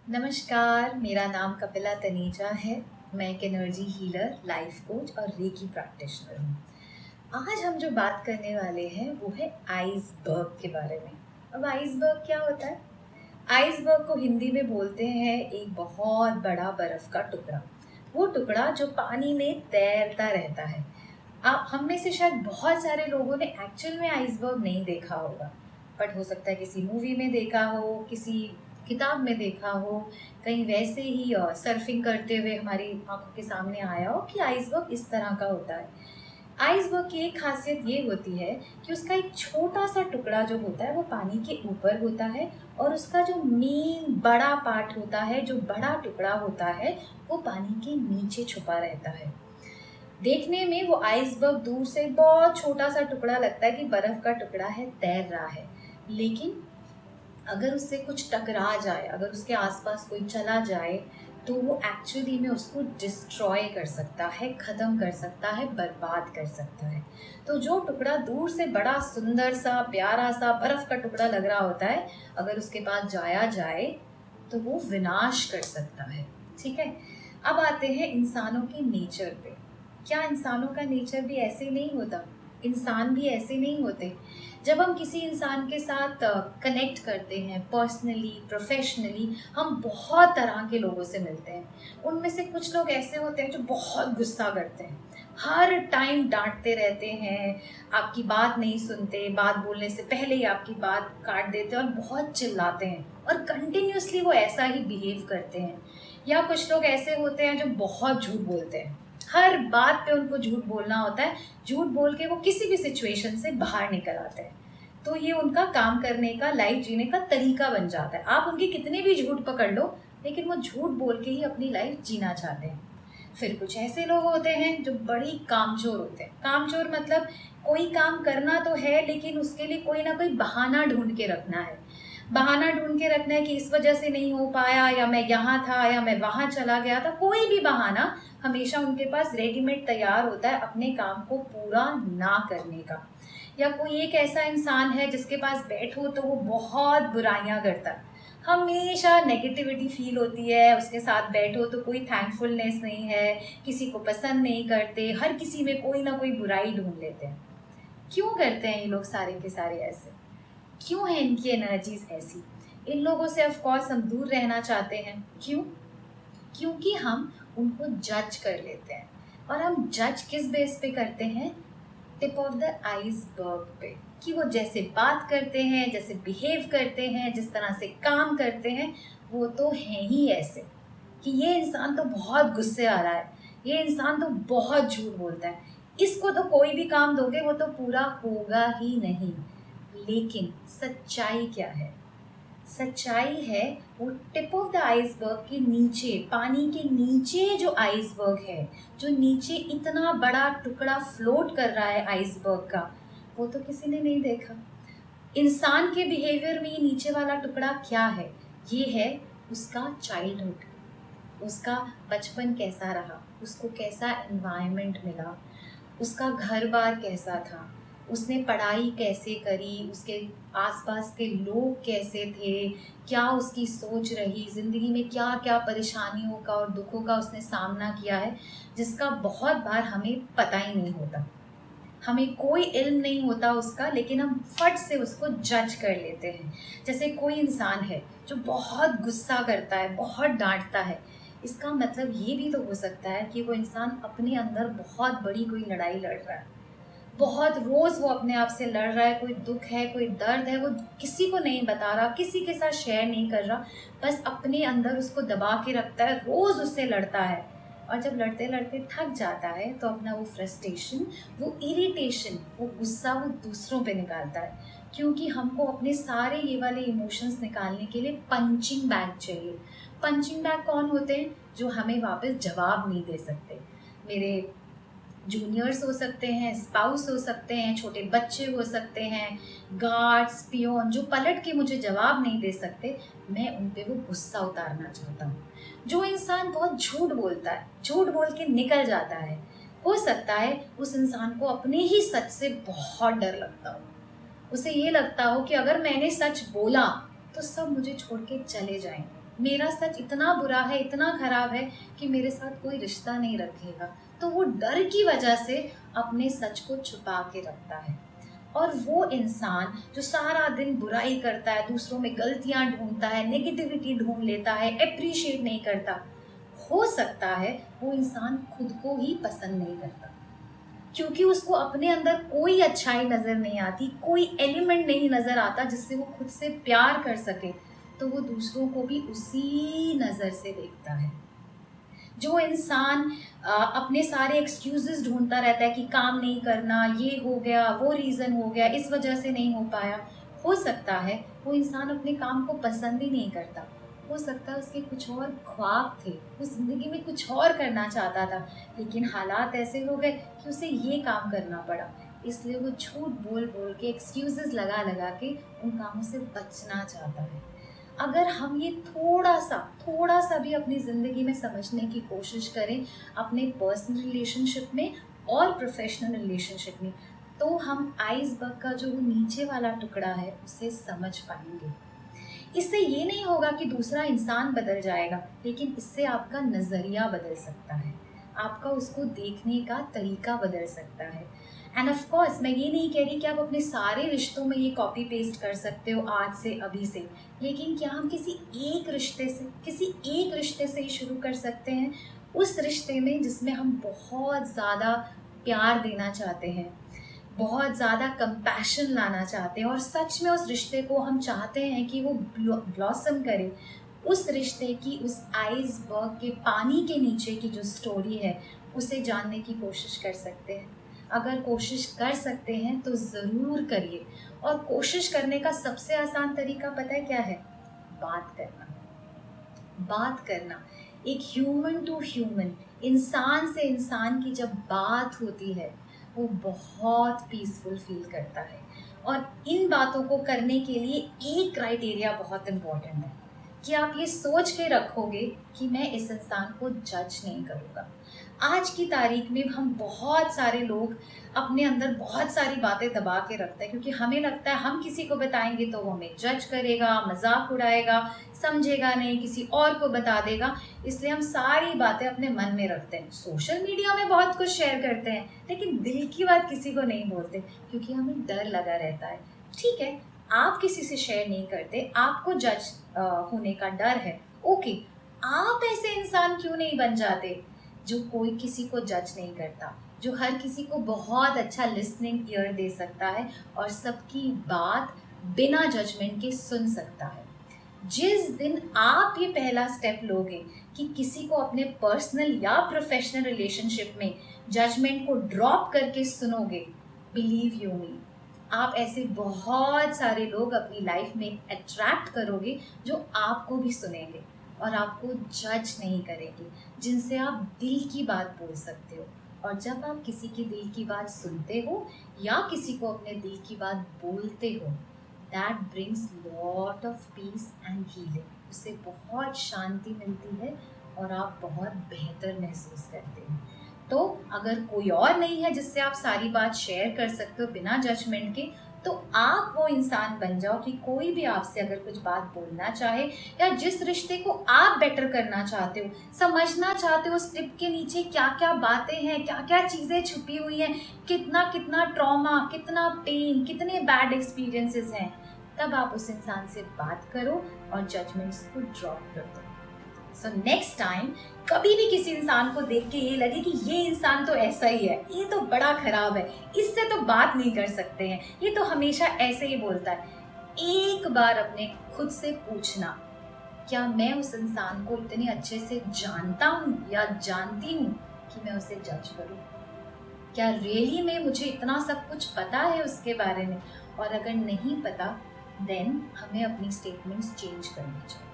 नमस्कार, मेरा नाम कपिला तनेजा है। मैं एक एनर्जी हीलर, लाइफ कोच और रेकी प्रैक्टिशनर हूँ। आज हम जो बात करने वाले हैं वो है आइसबर्ग के बारे में। अब आइसबर्ग क्या होता है? आइसबर्ग को हिंदी में बोलते हैं एक बहुत बड़ा बर्फ का टुकड़ा। वो टुकड़ा जो पानी में तैरता रहता है। आप हम में से शायद बहुत सारे लोगों ने एक्चुअल में आइसबर्ग नहीं देखा होगा, बट हो सकता है किसी मूवी में देखा हो, किसी किताब में देखा हो, कहीं वैसे ही सर्फिंग करते हुए हमारी आंखों के सामने आया हो कि आइसबर्ग इस तरह का होता है। आइसबर्ग की एक खासियत ये होती है कि उसका एक छोटा सा टुकड़ा जो होता है वो पानी के ऊपर होता है, और उसका जो मेन बड़ा पार्ट होता है, जो बड़ा टुकड़ा होता है, वो पानी के नीचे छुपा रहता है। देखने में वो आइसबर्ग दूर से बहुत छोटा सा टुकड़ा लगता है कि बर्फ का टुकड़ा है, तैर रहा है। लेकिन अगर उससे कुछ टकरा जाए, अगर उसके आसपास कोई चला जाए, तो वो एक्चुअली में उसको डिस्ट्रॉय कर सकता है, ख़त्म कर सकता है, बर्बाद कर सकता है। तो जो टुकड़ा दूर से बड़ा सुंदर सा प्यारा सा बर्फ़ का टुकड़ा लग रहा होता है, अगर उसके पास जाया जाए तो वो विनाश कर सकता है। ठीक है। अब आते हैं इंसानों के नेचर पे। क्या इंसानों का नेचर भी ऐसे नहीं होता? इंसान भी ऐसे नहीं होते। जब हम किसी इंसान के साथ कनेक्ट करते हैं पर्सनली, प्रोफेशनली, हम बहुत तरह के लोगों से मिलते हैं। उनमें से कुछ लोग ऐसे होते हैं जो बहुत गुस्सा करते हैं, हर टाइम डांटते रहते हैं, आपकी बात नहीं सुनते, बात बोलने से पहले ही आपकी बात काट देते हैं और बहुत चिल्लाते हैं, और कंटिन्यूसली वो ऐसा ही बिहेव करते हैं। या कुछ लोग ऐसे होते हैं जो बहुत झूठ बोलते हैं, हर बात पे उनको झूठ बोलना होता है, झूठ बोल के वो किसी भी सिचुएशन से बाहर निकल आते हैं। तो ये उनका काम करने का, लाइफ जीने का तरीका बन जाता है। आप उनके कितने भी झूठ पकड़ लो, लेकिन वो झूठ बोल के ही अपनी लाइफ जीना चाहते हैं। फिर कुछ ऐसे लोग होते हैं जो बड़ी कामचोर होते हैं। कामचोर मतलब कोई काम करना तो है, लेकिन उसके लिए कोई ना कोई बहाना ढूंढ के रखना है। बहाना ढूंढ के रखना है कि इस वजह से नहीं हो पाया, या मैं यहाँ था, या मैं वहाँ चला गया था। कोई भी बहाना हमेशा उनके पास रेडीमेड तैयार होता है अपने काम को पूरा ना करने का। या कोई एक ऐसा इंसान है जिसके पास बैठो तो वो बहुत बुराइयां करता है, हमेशा नेगेटिविटी फील होती है, उसके साथ बैठो तो कोई थैंकफुलनेस नहीं है, किसी को पसंद नहीं करते, हर किसी में कोई ना कोई बुराई ढूंढ लेते हैं। क्यों करते हैं ये लोग सारे के सारे ऐसे? क्यों है इनकी एनर्जीज ऐसी? इन लोगों से ऑफ कोर्स हम दूर रहना चाहते हैं। क्यों? क्योंकि हम उनको जज कर लेते हैं। और हम जज किस बेस पे करते हैं? टिप ऑफ द आइसबर्ग पे, कि वो जैसे बात करते हैं, जैसे बिहेव करते हैं, जिस तरह से काम करते हैं, वो तो है ही ऐसे कि ये इंसान तो बहुत गुस्से आ रहा है, ये इंसान तो बहुत झूठ बोलता है, इसको तो कोई भी काम दोगे वो तो पूरा होगा ही नहीं। लेकिन सच्चाई क्या है? सच्चाई है वो टिप ऑफ द आइसबर्ग के नीचे, पानी के नीचे जो आइसबर्ग है, जो नीचे इतना बड़ा टुकड़ा फ्लोट कर रहा है आइसबर्ग का, वो तो किसी ने नहीं देखा। इंसान के बिहेवियर में ये नीचे वाला टुकड़ा क्या है? ये है उसका चाइल्डहुड, उसका बचपन कैसा रहा, उसको कैसा एनवायरनमेंट मिला, उसका घर बार कैसा था, उसने पढ़ाई कैसे करी, उसके आसपास के लोग कैसे थे, क्या उसकी सोच रही, ज़िंदगी में क्या क्या परेशानियों का और दुखों का उसने सामना किया है, जिसका बहुत बार हमें पता ही नहीं होता। हमें कोई इल्म नहीं होता उसका, लेकिन हम फट से उसको जज कर लेते हैं। जैसे कोई इंसान है जो बहुत गुस्सा करता है, बहुत डांटता है, इसका मतलब ये भी तो हो सकता है कि वो इंसान अपने अंदर बहुत बड़ी कोई लड़ाई लड़ रहा है, बहुत रोज़ वो अपने आप से लड़ रहा है, कोई दुख है, कोई दर्द है, वो किसी को नहीं बता रहा, किसी के साथ शेयर नहीं कर रहा, बस अपने अंदर उसको दबा के रखता है, रोज़ उससे लड़ता है। और जब लड़ते लड़ते थक जाता है तो अपना वो फ्रस्ट्रेशन, वो इरिटेशन, वो गुस्सा वो दूसरों पे निकालता है। क्योंकि हमको अपने सारे ये वाले इमोशंस निकालने के लिए पंचिंग बैग चाहिए। पंचिंग बैग कौन होते हैं? जो हमें वापस जवाब नहीं दे सकते। मेरे जूनियर्स हो सकते हैं, स्पाउस हो सकते हैं, छोटे बच्चे हो सकते हैं, गार्ड्स, पियोन, जो पलट के मुझे जवाब नहीं दे सकते, मैं उन पे वो गुस्सा उतारना चाहता हूँ। जो इंसान बहुत झूठ बोलता है, झूठ बोल के निकल जाता है, हो सकता है उस इंसान को अपने ही सच से बहुत डर लगता हो। उसे ये लगता हो कि अगर मैंने सच बोला तो सब मुझे छोड़ के चले जाएंगे। मेरा सच इतना बुरा है, इतना खराब है कि मेरे साथ कोई रिश्ता नहीं रखेगा, तो वो डर की वजह से अपने सच को छुपा के रखता है। और वो इंसान जो सारा दिन बुराई करता है, दूसरों में गलतियां ढूंढता है, नेगेटिविटी ढूंढ लेता है, अप्रिशिएट नहीं करता, हो सकता है वो इंसान खुद को ही पसंद नहीं करता, क्योंकि उसको अपने अंदर कोई अच्छाई नजर नहीं आती, कोई एलिमेंट नहीं नजर आता जिससे वो खुद से प्यार कर सके, तो वो दूसरों को भी उसी नज़र से देखता है। जो इंसान अपने सारे एक्सक्यूजेस ढूंढता रहता है कि काम नहीं करना, ये हो गया, वो रीज़न हो गया, इस वजह से नहीं हो पाया, हो सकता है वो इंसान अपने काम को पसंद ही नहीं करता। हो सकता है उसके कुछ और ख्वाब थे, वो ज़िंदगी में कुछ और करना चाहता था, लेकिन हालात ऐसे हो गए कि उसे ये काम करना पड़ा, इसलिए वो झूठ बोल बोल के, एक्सक्यूजेस लगा लगा के उन कामों से बचना चाहता है। अगर हम ये थोड़ा सा भी अपनी ज़िंदगी में समझने की कोशिश करें, अपने पर्सनल रिलेशनशिप में और प्रोफेशनल रिलेशनशिप में, तो हम आइसबर्ग का जो वो नीचे वाला टुकड़ा है उसे समझ पाएंगे। इससे ये नहीं होगा कि दूसरा इंसान बदल जाएगा, लेकिन इससे आपका नज़रिया बदल सकता है, आपका उसको देखने का तरीका बदल सकता है। एंड ऑफ कोर्स मैं ये नहीं कह रही कि आप अपने सारे रिश्तों में ये कॉपी पेस्ट कर सकते हो आज से, अभी से, लेकिन क्या हम किसी एक रिश्ते से ही शुरू कर सकते हैं, उस रिश्ते में जिसमें हम बहुत ज़्यादा प्यार देना चाहते हैं, बहुत ज़्यादा कंपैशन लाना चाहते हैं, और सच में उस रिश्ते को हम चाहते हैं कि वो ब्लॉसम करे। उस रिश्ते की, उस आइसबर्ग के पानी के नीचे की जो स्टोरी है, उसे जानने की कोशिश कर सकते हैं। अगर कोशिश कर सकते हैं तो ज़रूर करिए। और कोशिश करने का सबसे आसान तरीका पता है क्या है? बात करना। बात करना, एक ह्यूमन टू ह्यूमन, इंसान से इंसान की जब बात होती है, वो बहुत पीसफुल फील करता है। और इन बातों को करने के लिए एक क्राइटेरिया बहुत इम्पोर्टेंट है कि आप ये सोच के रखोगे कि मैं इस इंसान को जज नहीं करूँगा। आज की तारीख में हम बहुत सारे लोग अपने अंदर बहुत सारी बातें दबा के रखते हैं, क्योंकि हमें लगता है हम किसी को बताएंगे तो वो हमें जज करेगा, मजाक उड़ाएगा, समझेगा नहीं, किसी और को बता देगा, इसलिए हम सारी बातें अपने मन में रखते हैं। सोशल मीडिया में बहुत कुछ शेयर करते हैं, लेकिन दिल की बात किसी को नहीं बोलते, क्योंकि हमें डर लगा रहता है। ठीक है, आप किसी से शेयर नहीं करते, आपको जज होने का डर है, ओके, आप ऐसे इंसान क्यों नहीं बन जाते जो कोई किसी को जज नहीं करता, जो हर किसी को बहुत अच्छा लिसनिंग ईयर दे सकता है और सबकी बात बिना जजमेंट के सुन सकता है। जिस दिन आप ये पहला स्टेप लोगे कि किसी को अपने पर्सनल या प्रोफेशनल रिलेशनशिप में जजमेंट को ड्रॉप करके सुनोगे, बिलीव यू मी, आप ऐसे बहुत सारे लोग अपनी लाइफ में अट्रैक्ट करोगे जो आपको भी सुनेंगे और आपको जज नहीं करेंगे, जिनसे आप दिल की बात बोल सकते हो। और जब आप किसी की दिल की बात सुनते हो या किसी को अपने दिल की बात बोलते हो, that brings lot of peace and healing. उससे बहुत शांति मिलती है और आप बहुत बेहतर महसूस करते हैं। तो अगर कोई और नहीं है जिससे आप सारी बात शेयर कर सकते हो बिना जजमेंट के, तो आप वो इंसान बन जाओ कि कोई भी आपसे अगर कुछ बात बोलना चाहे या जिस रिश्ते को आप बेटर करना चाहते हो, समझना चाहते हो उस टिप के नीचे क्या क्या बातें हैं, क्या क्या चीज़ें छुपी हुई हैं, कितना कितना ट्रॉमा, कितना पेन, कितने बैड एक्सपीरियंसेस हैं, तब आप उस इंसान से बात करो और जजमेंट्स को ड्रॉप कर दो। सो नेक्स्ट टाइम कभी भी किसी इंसान को देख के ये लगे कि ये इंसान तो ऐसा ही है, ये तो बड़ा खराब है, इससे तो बात नहीं कर सकते हैं, ये तो हमेशा ऐसे ही बोलता है, एक बार अपने खुद से पूछना, क्या मैं उस इंसान को इतने अच्छे से जानता हूँ या जानती हूँ कि मैं उसे जज करूँ? क्या रियली में मुझे इतना सब कुछ पता है उसके बारे में? और अगर नहीं पता, देन हमें अपनी स्टेटमेंट्स चेंज करनी चाहिए।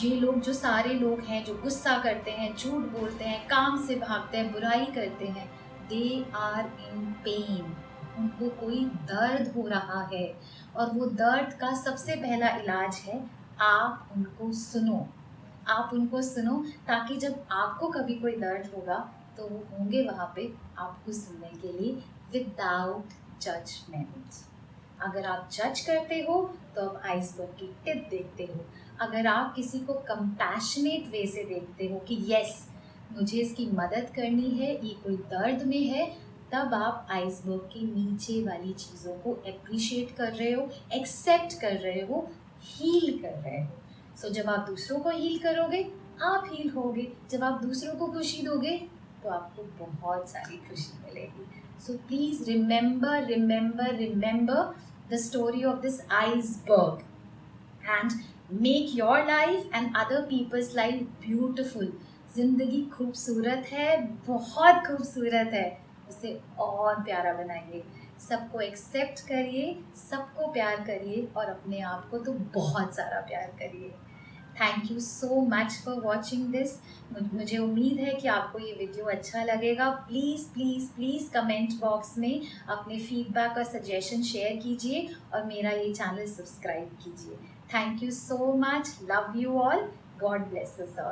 ये लोग, जो सारे लोग हैं जो गुस्सा करते हैं, झूठ बोलते हैं, काम से भागते हैं, बुराई करते हैं, दे आर इन पेन। उनको कोई दर्द हो रहा है और वो दर्द का सबसे पहला इलाज है आप उनको सुनो। आप उनको सुनो ताकि जब आपको कभी कोई दर्द होगा तो वो होंगे वहाँ पे आपको सुनने के लिए, विदाउट जजमेंट। अगर आप जज करते हो तो आप आइसबर्ग की टिप देखते हो। अगर आप किसी को कंपैशनेट वे से देखते हो कि यस मुझे इसकी मदद करनी है, ये कोई दर्द में है, तब आप आइसबर्ग के नीचे वाली चीज़ों को अप्रिशिएट कर रहे हो, एक्सेप्ट कर रहे हो, हील कर रहे हो। सो जब आप दूसरों को हील करोगे आप हील होगे। जब आप दूसरों को खुशी दोगे तो आपको बहुत सारी खुशी मिलेगी। So please remember remember remember the story of this iceberg and make your life and other people's life beautiful। ज़िंदगी खूबसूरत है, बहुत खूबसूरत है, उसे और प्यारा बनाइए, सबको एक्सेप्ट करिए, सबको प्यार करिए और अपने आप को तो बहुत सारा प्यार करिए। Thank you so much for watching this. मुझे उम्मीद है कि आपको ये वीडियो अच्छा लगेगा। Please please please comment box में अपने फीडबैक और सजेशन शेयर कीजिए और मेरा ये चैनल सब्सक्राइब कीजिए। Thank you so much. Love you all. God bless us all.